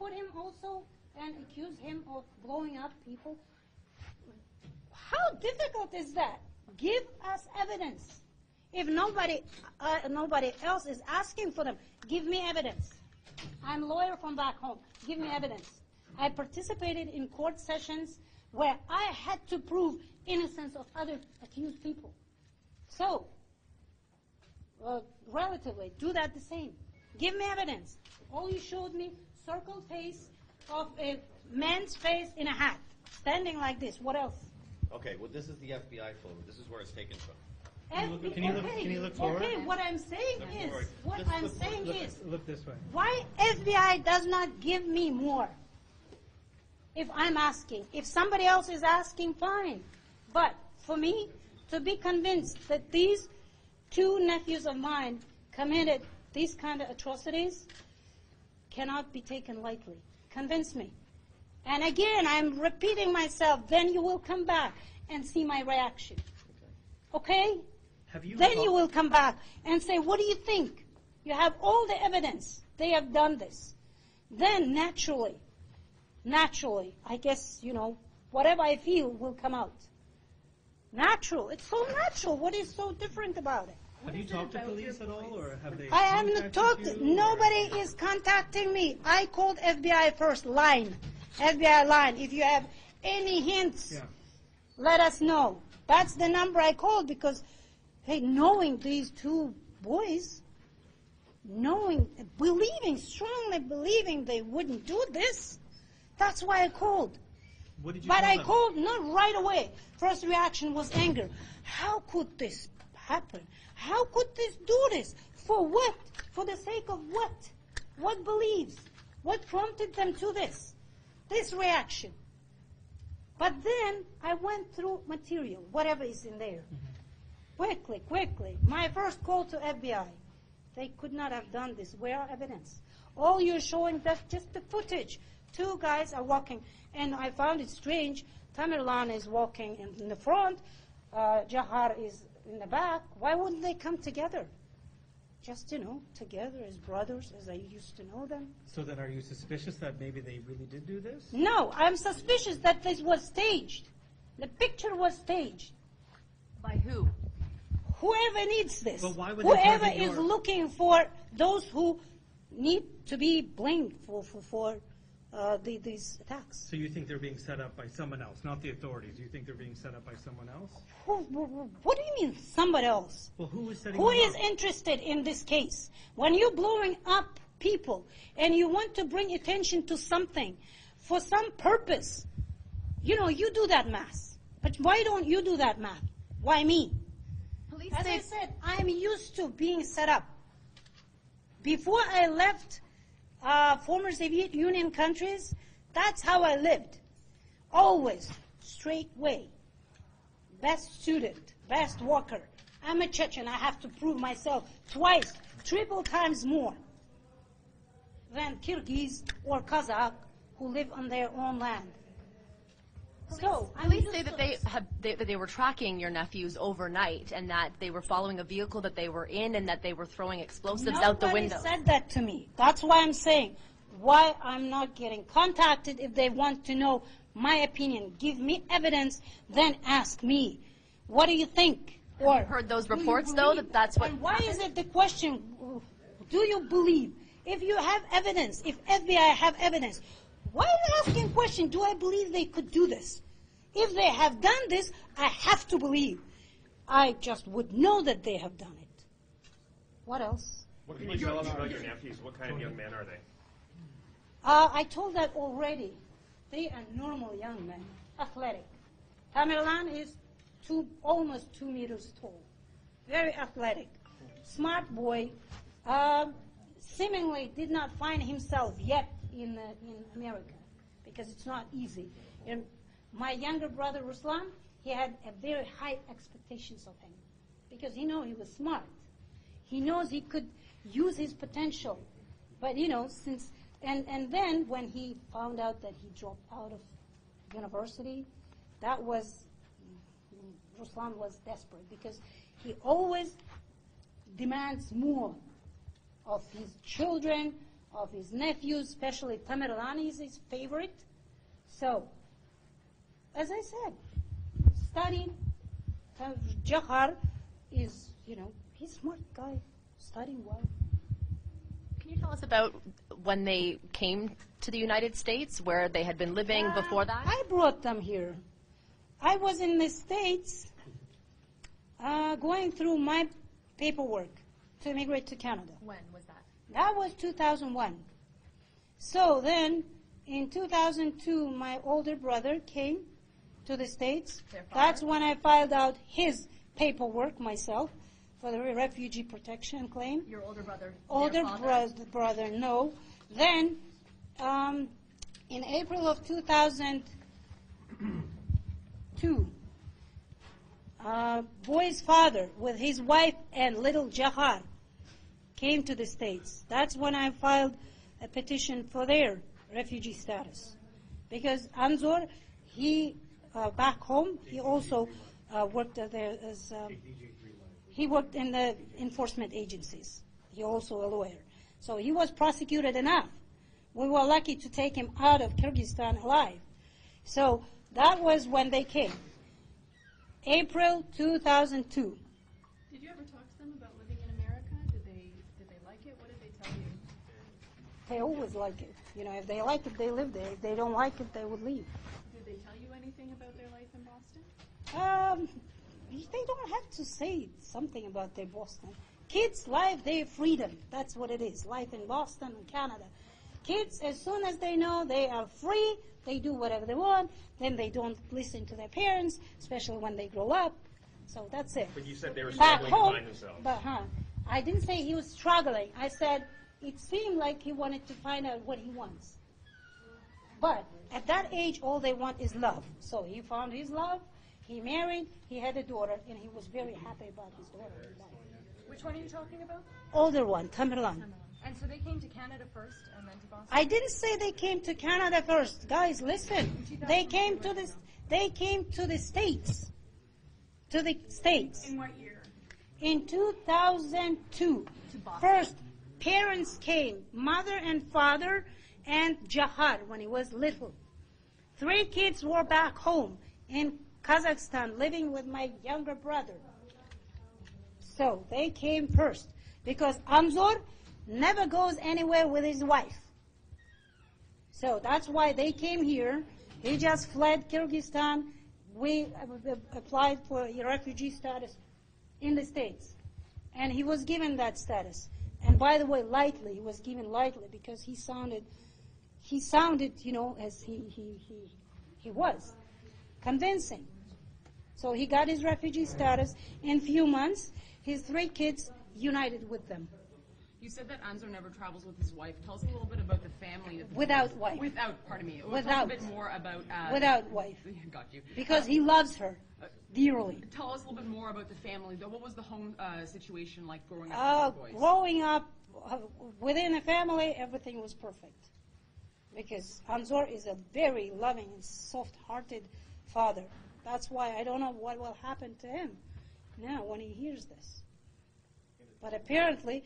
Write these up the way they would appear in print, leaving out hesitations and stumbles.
put him also and accuse him of blowing up people? How difficult is that? Give us evidence. If nobody else is asking for them, give me evidence. I'm a lawyer from back home. Give me evidence. I participated in court sessions where I had to prove innocence of other accused people. So, relatively, do that the same. Give me evidence. All you showed me, circle face of a man's face in a hat, standing like this. What else? Okay, well, this is the FBI photo. This is where it's taken from. Can you look forward? Okay, what I'm saying is, look this way. Why FBI does not give me more? If I'm asking, if somebody else is asking, fine. But for me to be convinced that these two nephews of mine committed these kind of atrocities cannot be taken lightly. Convince me. And again, I'm repeating myself, then you will come back and see my reaction. Okay? Then you will come back and say, what do you think? You have all the evidence. They have done this. Then naturally, I guess, whatever I feel will come out. Natural. It's so natural. What is so different about it? Have you talked to police at all, or have they? I haven't talked. Nobody is contacting me. I called FBI first line. FBI line. If you have any hints, let us know. That's the number I called because, hey, knowing these two boys, strongly believing they wouldn't do this, that's why I called. What did you But tell I them? called not right away. First reaction was anger. How could this happen? How could this do this? For what? For the sake of what? What beliefs? What prompted them to this? This reaction. But then I went through material, whatever is in there. Quickly. My first call to FBI. They could not have done this. Where are evidence? All you're showing, that's just the footage. Two guys are walking. And I found it strange. Tamerlan is walking in the front. Jahar is in the back. Why wouldn't they come together? Just, together as brothers, as I used to know them. So then are you suspicious that maybe they really did do this? No, I'm suspicious that this was staged. The picture was staged. By who? Whoever needs this. Well, why would they Whoever target is your- looking for those who need to be blamed for these attacks. So you think they're being set up by someone else, not the authorities? You think they're being set up by someone else? What do you mean, somebody else? Well, who is setting Who them is up? interested in this case? When you're blowing up people and you want to bring attention to something for some purpose, you do that math. But why don't you do that math? Why me? Police As say I said, I'm used to being set up. Before I left former Soviet Union countries, that's how I lived. Always straight way. Best student, best worker. I'm a Chechen. I have to prove myself twice, triple times more than Kyrgyz or Kazakh who live on their own land. Police say that they were tracking your nephews overnight and that they were following a vehicle that they were in and that they were throwing explosives out the window. Nobody said that to me. That's why I'm saying why I'm not getting contacted if they want to know my opinion. Give me evidence, then ask me. What do you think? Have you heard those reports, though, that's what... And why is it the question, do you believe? If you have evidence, if FBI have evidence, why are you asking question, do I believe they could do this? If they have done this, I have to believe. I just would know that they have done it. What else? What can you tell us about your nephews? What kind of young men are they? I told that already. They are normal young men, athletic. Tamerlan is almost 2 meters tall, very athletic, smart boy, seemingly did not find himself yet in America because it's not easy. And my younger brother Ruslan, he had a very high expectations of him because he knew he was smart. He knows he could use his potential, but and then when he found out that he dropped out of university, Ruslan was desperate because he always demands more of his children, of his nephews, especially Tamerlani is his favorite. So, as I said, studying. Jahar is, he's a smart guy, studying well. Can you tell us about when they came to the United States, where they had been living before that? I brought them here. I was in the States going through my paperwork to immigrate to Canada. When was that? That was 2001. So then, in 2002, my older brother came to the States. That's when I filed out his paperwork myself for the refugee protection claim. Your older brother? Older brother, no. Then, in April of 2002, boy's father with his wife and little Jahar came to the States. That's when I filed a petition for their refugee status. Because Anzor, he back home, he also worked there as he worked in the enforcement agencies. He also a lawyer. So he was prosecuted enough. We were lucky to take him out of Kyrgyzstan alive. So that was when they came. April 2002. Did you ever talk to them about living in America? Did they like it? What did they tell you? They always like it. If they like it, they live there. If they don't like it, they would leave. Did they tell you anything about their life in Boston? They don't have to say something about their Boston. Kids' life, their freedom. That's what it is. Life in Boston and Canada. Kids, as soon as they know they are free, they do whatever they want. Then they don't listen to their parents, especially when they grow up. So that's it. But you said they were Back struggling to home, find themselves. I didn't say he was struggling. I said it seemed like he wanted to find out what he wants. But at that age, all they want is love. So he found his love. He married, he had a daughter, and he was very happy about his daughter. Which one are you talking about? Older one, Tamerlan. And so they came to Canada first and then to Boston? I didn't say they came to Canada first. Guys, listen. They came to the States. To the States. In what year? In 2002. First, parents came, mother and father, and Jahar when he was little. 3 kids were back home in Kazakhstan, living with my younger brother. So they came first, because Anzor never goes anywhere with his wife. So that's why they came here. He just fled Kyrgyzstan. We applied for a refugee status in the States. And he was given that status. And by the way, lightly, he was given lightly because he sounded, as he was, convincing. So he got his refugee status. In a few months, his 3 kids united with them. You said that Anzor never travels with his wife. Tell us a little bit about the family. Without wife. Pardon me. Without. Tell us a bit more about... Without wife. Got you. Because he loves her dearly. Tell us a little bit more about the family. What was the home situation like growing up with the boys? Growing up within a family, everything was perfect. Because Anzor is a very loving and soft-hearted father. That's why I don't know what will happen to him now when he hears this. But apparently,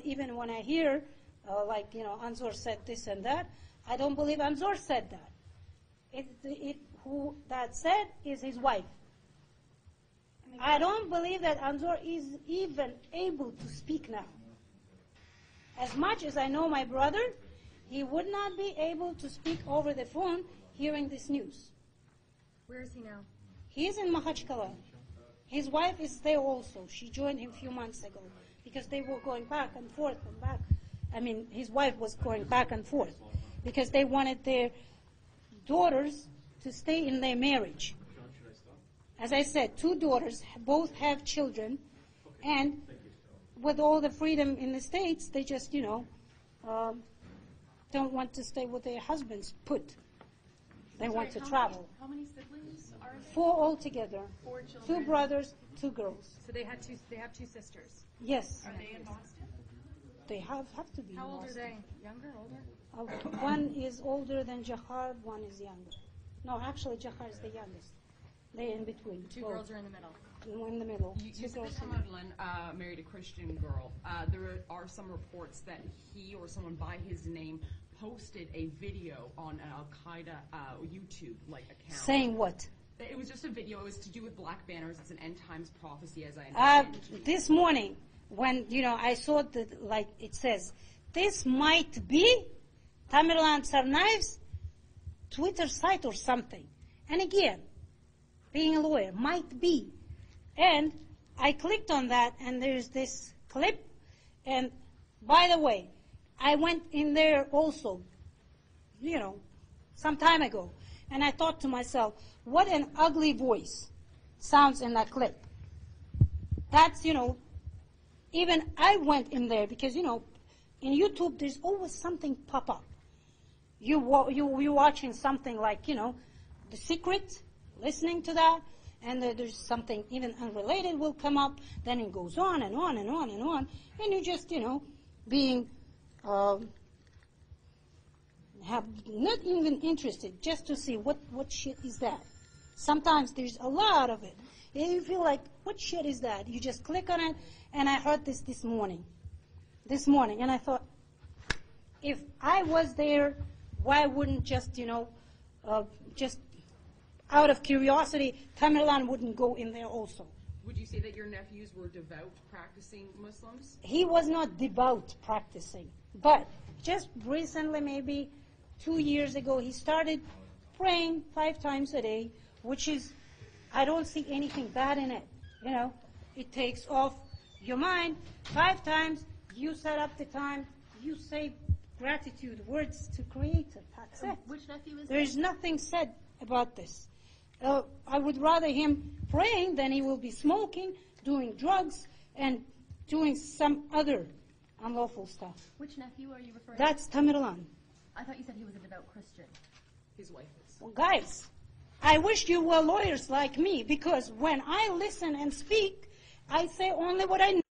even when I hear, Anzor said this and that, I don't believe Anzor said that. Who that said is his wife. I don't believe that Anzor is even able to speak now. As much as I know my brother, he would not be able to speak over the phone hearing this news. Where is he now? He is in Makhachkala. His wife is there also. She joined him a few months ago because they were going back and forth and back. His wife was going back and forth because they wanted their daughters to stay in their marriage. As I said, 2 daughters, both have children, and with all the freedom in the States, they just, don't want to stay with their husbands put. They want to travel. How many siblings are there? 4 altogether. 4 children. 2 brothers, 2 girls. So they have 2 sisters. Yes. Are they in Boston? They have to be. How in old are Boston. they? Younger, older? One is older than Jahar, one is younger. No, actually Jahar is the youngest. They're in between. 2 both. girls are in the middle. in the middle. You Two said girls that in the middle. Tamerlan married a Christian girl. There are some reports that he or someone by his name posted a video on an Al-Qaeda YouTube account. Saying what? It was just a video. It was to do with black banners. It's an end times prophecy, as I understand. This morning, when I saw that, it says, this might be Tamerlan Tsarnaev's Twitter site or something. And again, being a lawyer, might be. And I clicked on that, and there's this clip. And by the way, I went in there also, some time ago. And I thought to myself, what an ugly voice sounds in that clip. That's, even I went in there because, in YouTube, there's always something pop up. You're watching something like, The Secret, listening to that, and there's something even unrelated will come up, then it goes on and on and on and on, and you just, being, have not even interested just to see what shit is that. Sometimes there's a lot of it. And you feel like, what shit is that? You just click on it, and I heard this morning, and I thought, if I was there, why wouldn't just, just out of curiosity, Tamerlan wouldn't go in there also. Would you say that your nephews were devout, practicing Muslims? He was not devout practicing, but just recently, maybe 2 years ago, he started praying 5 times a day, which is, I don't see anything bad in it. It takes off your mind 5 times. You set up the time. You say gratitude words to Creator. That's it. Which nephew is There's nothing said about this. I would rather him praying than he will be smoking, doing drugs, and doing some other unlawful stuff. Which nephew are you referring That's Tamerlan. to? I thought you said he was a devout Christian. His wife is. Well, guys, I wish you were lawyers like me, because when I listen and speak, I say only what I know.